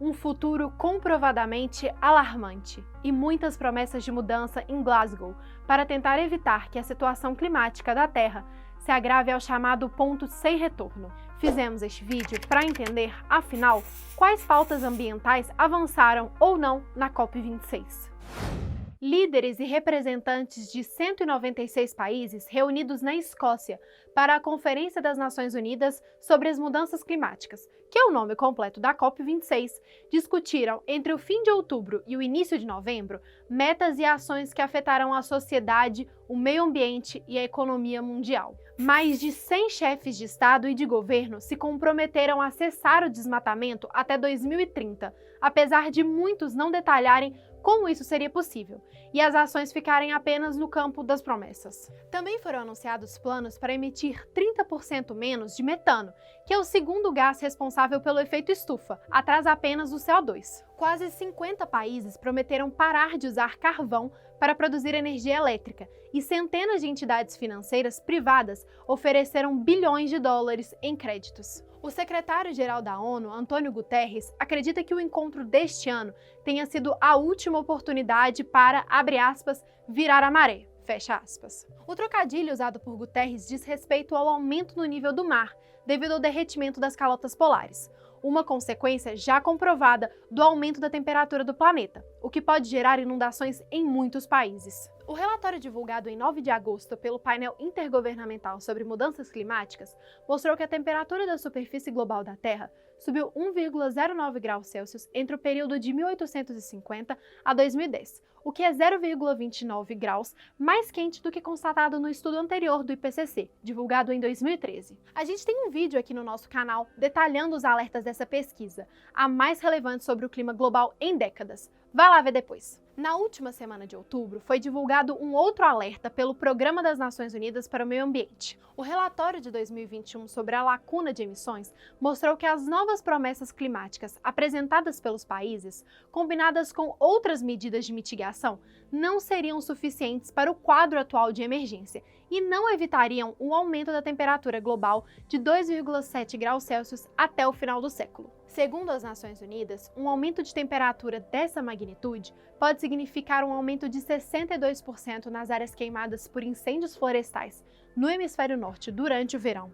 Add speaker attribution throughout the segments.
Speaker 1: Um futuro comprovadamente alarmante e muitas promessas de mudança em Glasgow para tentar evitar que a situação climática da Terra se agrave ao chamado ponto sem retorno. Fizemos este vídeo para entender, afinal, quais pautas ambientais avançaram ou não na COP26. Líderes e representantes de 196 países reunidos na Escócia para a Conferência das Nações Unidas sobre as Mudanças Climáticas, que é o nome completo da COP26, discutiram entre o fim de outubro e o início de novembro metas e ações que afetarão a sociedade, o meio ambiente e a economia mundial. Mais de 100 chefes de Estado e de governo se comprometeram a cessar o desmatamento até 2030, apesar de muitos não detalharem como isso seria possível, e as ações ficarem apenas no campo das promessas. Também foram anunciados planos para emitir 30% menos de metano, que é o segundo gás responsável pelo efeito estufa, atrás apenas do CO2. Quase 50 países prometeram parar de usar carvão para produzir energia elétrica, e centenas de entidades financeiras privadas ofereceram bilhões de dólares em créditos. O secretário-geral da ONU, Antônio Guterres, acredita que o encontro deste ano tenha sido a última oportunidade para, abre aspas, virar a maré, fecha aspas. O trocadilho usado por Guterres diz respeito ao aumento no nível do mar, devido ao derretimento das calotas polares, uma consequência já comprovada do aumento da temperatura do planeta, o que pode gerar inundações em muitos países. O relatório divulgado em 9 de agosto pelo painel intergovernamental sobre mudanças climáticas mostrou que a temperatura da superfície global da Terra subiu 1,09 graus Celsius entre o período de 1850 a 2010, o que é 0,29 graus mais quente do que constatado no estudo anterior do IPCC, divulgado em 2013. A gente tem um vídeo aqui no nosso canal detalhando os alertas dessa pesquisa, a mais relevante sobre o clima global em décadas. Vai lá ver depois. Na última semana de outubro, foi divulgado um outro alerta pelo Programa das Nações Unidas para o Meio Ambiente. O relatório de 2021 sobre a lacuna de emissões mostrou que as novas promessas climáticas apresentadas pelos países, combinadas com outras medidas de mitigação, não seriam suficientes para o quadro atual de emergência e não evitariam um aumento da temperatura global de 2,7 graus Celsius até o final do século. Segundo as Nações Unidas, um aumento de temperatura dessa magnitude pode significar um aumento de 62% nas áreas queimadas por incêndios florestais no hemisfério norte durante o verão,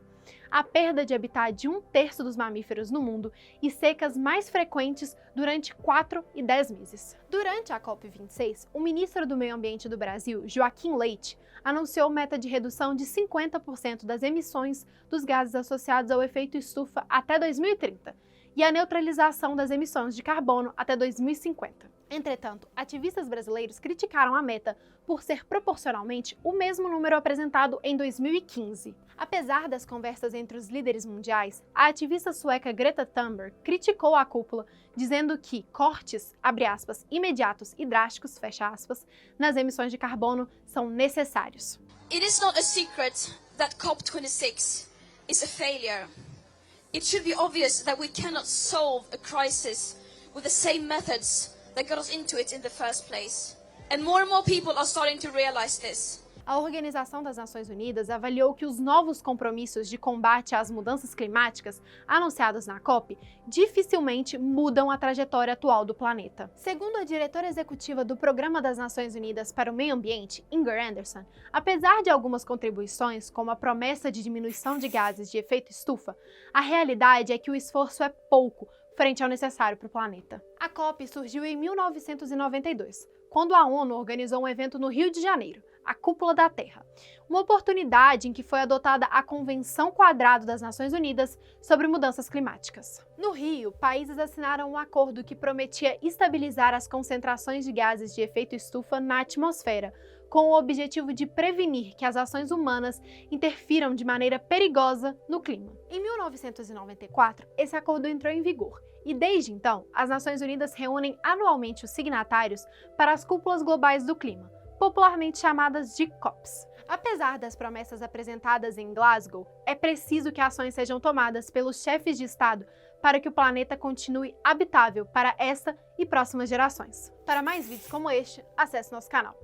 Speaker 1: a perda de habitat de 1/3 dos mamíferos no mundo e secas mais frequentes durante 4 e 10 meses. Durante a COP26, o ministro do Meio Ambiente do Brasil, Joaquim Leite, anunciou meta de redução de 50% das emissões dos gases associados ao efeito estufa até 2030 e a neutralização das emissões de carbono até 2050. Entretanto, ativistas brasileiros criticaram a meta por ser proporcionalmente o mesmo número apresentado em 2015. Apesar das conversas entre os líderes mundiais, a ativista sueca Greta Thunberg criticou a cúpula, dizendo que cortes, abre aspas, imediatos e drásticos, fecha aspas, nas emissões de carbono são necessários.
Speaker 2: It is not a secret that COP26 is a failure. It should be obvious that we cannot solve a crisis with the same methods that got us into it in the first place. And more people are starting to realize this.
Speaker 1: A Organização das Nações Unidas avaliou que os novos compromissos de combate às mudanças climáticas anunciados na COP dificilmente mudam a trajetória atual do planeta. Segundo a diretora executiva do Programa das Nações Unidas para o Meio Ambiente, Inger Anderson, apesar de algumas contribuições, como a promessa de diminuição de gases de efeito estufa, a realidade é que o esforço é pouco frente ao necessário para o planeta. A COP surgiu em 1992, quando a ONU organizou um evento no Rio de Janeiro, a Cúpula da Terra, uma oportunidade em que foi adotada a Convenção Quadrado das Nações Unidas sobre Mudanças Climáticas. No Rio, países assinaram um acordo que prometia estabilizar as concentrações de gases de efeito estufa na atmosfera, com o objetivo de prevenir que as ações humanas interfiram de maneira perigosa no clima. Em 1994, esse acordo entrou em vigor, e desde então, as Nações Unidas reúnem anualmente os signatários para as cúpulas globais do clima, popularmente chamadas de COPs. Apesar das promessas apresentadas em Glasgow, é preciso que ações sejam tomadas pelos chefes de Estado para que o planeta continue habitável para esta e próximas gerações. Para mais vídeos como este, acesse nosso canal.